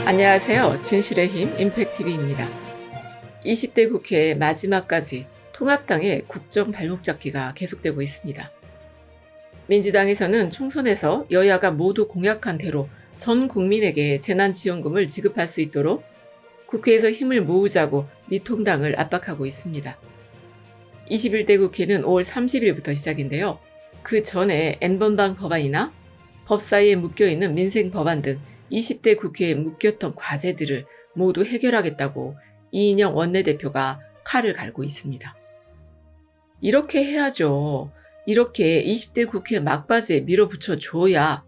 안녕하세요. 진실의 힘 임팩TV입니다. 20대 국회 마지막까지 통합당의 국정 발목 잡기가 계속되고 있습니다. 민주당에서는 총선에서 여야가 모두 공약한 대로 전 국민에게 재난지원금을 지급할 수 있도록 국회에서 힘을 모으자고 미통당을 압박하고 있습니다. 21대 국회는 5월 30일부터 시작인데요. 그 전에 N번방 법안이나 법 사이에 묶여있는 민생 법안 등 20대 국회에 묶였던 과제들을 모두 해결하겠다고 이인영 원내대표가 칼을 갈고 있습니다. 이렇게 해야죠. 이렇게 20대 국회 막바지에 밀어붙여 줘야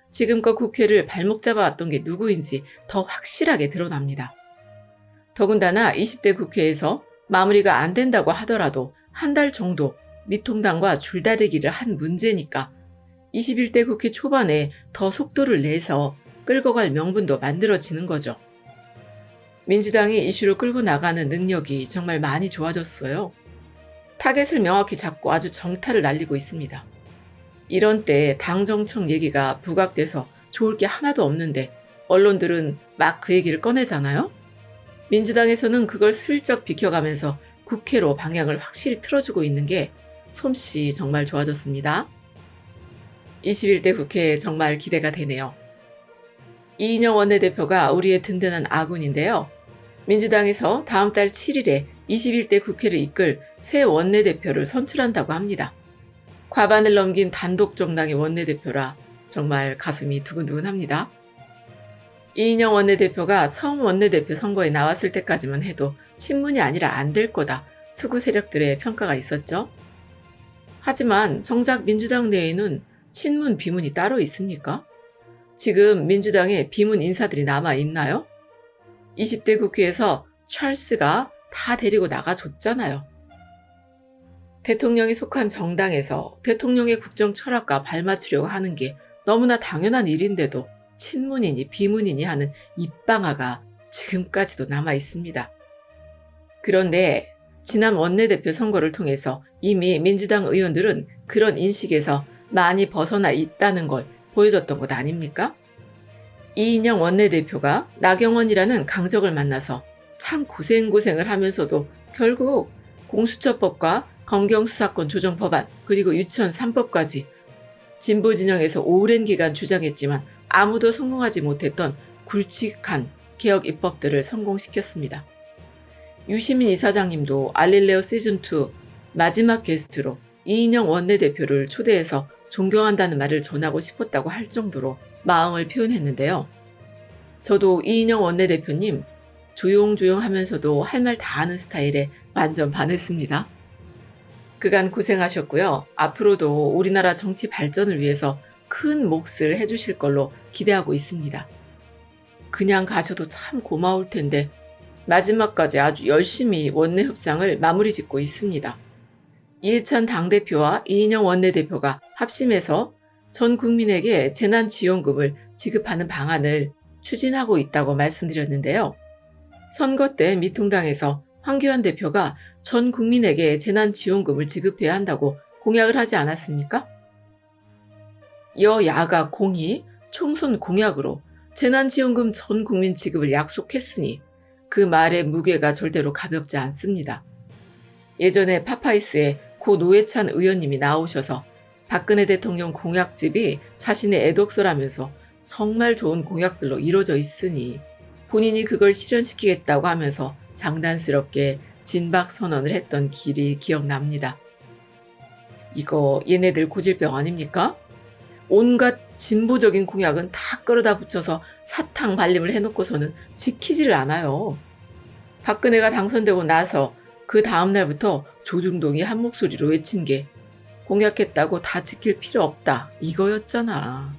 지금껏 국회를 발목 잡아왔던 게 누구인지 더 확실하게 드러납니다. 더군다나 20대 국회에서 마무리가 안 된다고 하더라도 한 달 정도 미통당과 줄다리기를 한 문제니까 21대 국회 초반에 더 속도를 내서 끌고 갈 명분도 만들어지는 거죠. 민주당이 이슈를 끌고 나가는 능력이 정말 많이 좋아졌어요. 타겟을 명확히 잡고 아주 정타를 날리고 있습니다. 이런 때 당정청 얘기가 부각돼서 좋을 게 하나도 없는데 언론들은 막 그 얘기를 꺼내잖아요. 민주당에서는 그걸 슬쩍 비켜가면서 국회로 방향을 확실히 틀어주고 있는 게 솜씨 정말 좋아졌습니다. 21대 국회 정말 기대가 되네요. 이인영 원내대표가 우리의 든든한 아군인데요. 민주당에서 다음 달 7일에 21대 국회를 이끌 새 원내대표를 선출한다고 합니다. 과반을 넘긴 단독 정당의 원내대표라 정말 가슴이 두근두근합니다. 이인영 원내대표가 처음 원내대표 선거에 나왔을 때까지만 해도 친문이 아니라 안 될 거다 수구 세력들의 평가가 있었죠. 하지만 정작 민주당 내에는 친문 비문이 따로 있습니까? 지금 민주당에 비문 인사들이 남아있나요? 20대 국회에서 찰스가 다 데리고 나가줬잖아요. 대통령이 속한 정당에서 대통령의 국정 철학과 발맞추려고 하는 게 너무나 당연한 일인데도 친문이니 비문이니 하는 입방아가 지금까지도 남아있습니다. 그런데 지난 원내대표 선거를 통해서 이미 민주당 의원들은 그런 인식에서 많이 벗어나 있다는 걸 보여줬던 것 아닙니까? 이인영 원내대표가 나경원이라는 강적을 만나서 참 고생을 하면서도 결국 공수처법과 검경수사권 조정법안 그리고 유치원 3법까지 진보 진영에서 오랜 기간 주장했지만 아무도 성공하지 못했던 굵직한 개혁 입법들을 성공시켰습니다. 유시민 이사장님도 알릴레오 시즌2 마지막 게스트로 이인영 원내대표를 초대해서 존경한다는 말을 전하고 싶었다고 할 정도로 마음을 표현했는데요. 저도 이인영 원내대표님 조용조용 하면서도 할 말 다 하는 스타일에 완전 반했습니다. 그간 고생하셨고요. 앞으로도 우리나라 정치 발전을 위해서 큰 몫을 해주실 걸로 기대하고 있습니다. 그냥 가셔도 참 고마울 텐데 마지막까지 아주 열심히 원내 협상을 마무리 짓고 있습니다. 이해찬 당대표와 이인영 원내대표가 합심해서 전 국민에게 재난지원금을 지급하는 방안을 추진하고 있다고 말씀드렸는데요. 선거 때 미통당에서 황교안 대표가 전 국민에게 재난지원금을 지급해야 한다고 공약을 하지 않았습니까? 여야가 공히 총선 공약으로 재난지원금 전 국민 지급을 약속했으니 그 말의 무게가 절대로 가볍지 않습니다. 예전에 파파이스에 고 노회찬 의원님이 나오셔서 박근혜 대통령 공약집이 자신의 애독서라면서 정말 좋은 공약들로 이루어져 있으니 본인이 그걸 실현시키겠다고 하면서 장난스럽게 진박 선언을 했던 길이 기억납니다. 이거 얘네들 고질병 아닙니까? 온갖 진보적인 공약은 다 끌어다 붙여서 사탕 발림을 해놓고서는 지키지를 않아요. 박근혜가 당선되고 나서 그 다음날부터 조중동이 한 목소리로 외친 게 공약했다고 다 지킬 필요 없다 이거였잖아.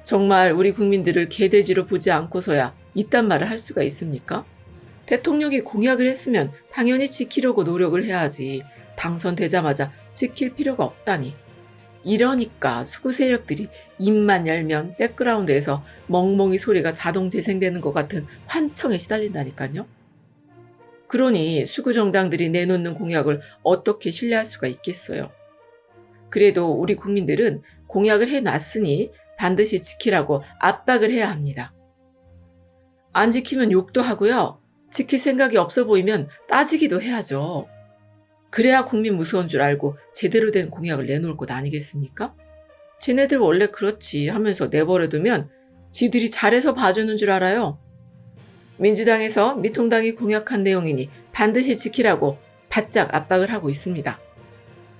정말 우리 국민들을 개돼지로 보지 않고서야 이딴 말을 할 수가 있습니까? 대통령이 공약을 했으면 당연히 지키려고 노력을 해야지 당선되자마자 지킬 필요가 없다니. 이러니까 수구 세력들이 입만 열면 백그라운드에서 멍멍이 소리가 자동 재생되는 것 같은 환청에 시달린다니까요. 그러니 수구 정당들이 내놓는 공약을 어떻게 신뢰할 수가 있겠어요. 그래도 우리 국민들은 공약을 해놨으니 반드시 지키라고 압박을 해야 합니다. 안 지키면 욕도 하고요. 지킬 생각이 없어 보이면 따지기도 해야죠. 그래야 국민 무서운 줄 알고 제대로 된 공약을 내놓을 것 아니겠습니까? 쟤네들 원래 그렇지 하면서 내버려두면 지들이 잘해서 봐주는 줄 알아요. 민주당에서 미통당이 공약한 내용이니 반드시 지키라고 바짝 압박을 하고 있습니다.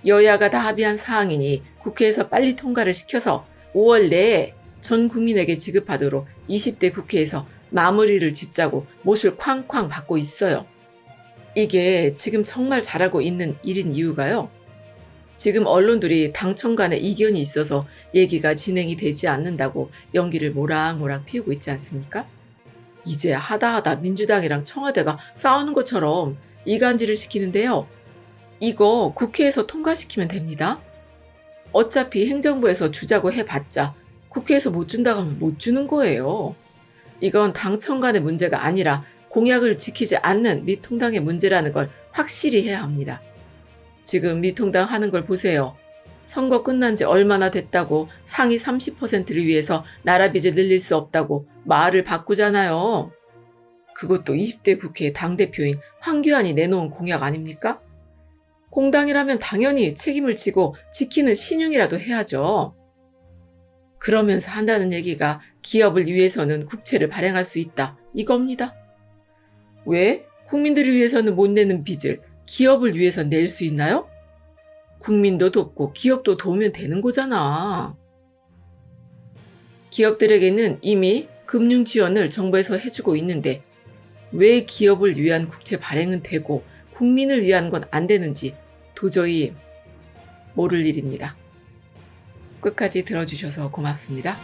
여야가 다 합의한 사항이니 국회에서 빨리 통과를 시켜서 5월 내에 전 국민에게 지급하도록 20대 국회에서 마무리를 짓자고 못을 쾅쾅 받고 있어요. 이게 지금 정말 잘하고 있는 일인 이유가요. 지금 언론들이 당청 간에 이견이 있어서 얘기가 진행이 되지 않는다고 연기를 모락모락 피우고 있지 않습니까? 이제 하다 민주당이랑 청와대가 싸우는 것처럼 이간질을 시키는데요. 이거 국회에서 통과시키면 됩니다. 어차피 행정부에서 주자고 해봤자 국회에서 못 준다고 하면 못 주는 거예요. 이건 당청 간의 문제가 아니라 공약을 지키지 않는 미통당의 문제라는 걸 확실히 해야 합니다. 지금 미통당 하는 걸 보세요. 선거 끝난 지 얼마나 됐다고 상위 30%를 위해서 나라 빚을 늘릴 수 없다고 말을 바꾸잖아요. 그것도 20대 국회 당대표인 황교안이 내놓은 공약 아닙니까? 공당이라면 당연히 책임을 지고 지키는 신용이라도 해야죠. 그러면서 한다는 얘기가 기업을 위해서는 국채를 발행할 수 있다. 이겁니다. 왜? 국민들을 위해서는 못 내는 빚을 기업을 위해서 낼 수 있나요? 국민도 돕고 기업도 도우면 되는 거잖아. 기업들에게는 이미 금융 지원을 정부에서 해주고 있는데 왜 기업을 위한 국채 발행은 되고 국민을 위한 건 안 되는지 도저히 모를 일입니다. 끝까지 들어주셔서 고맙습니다.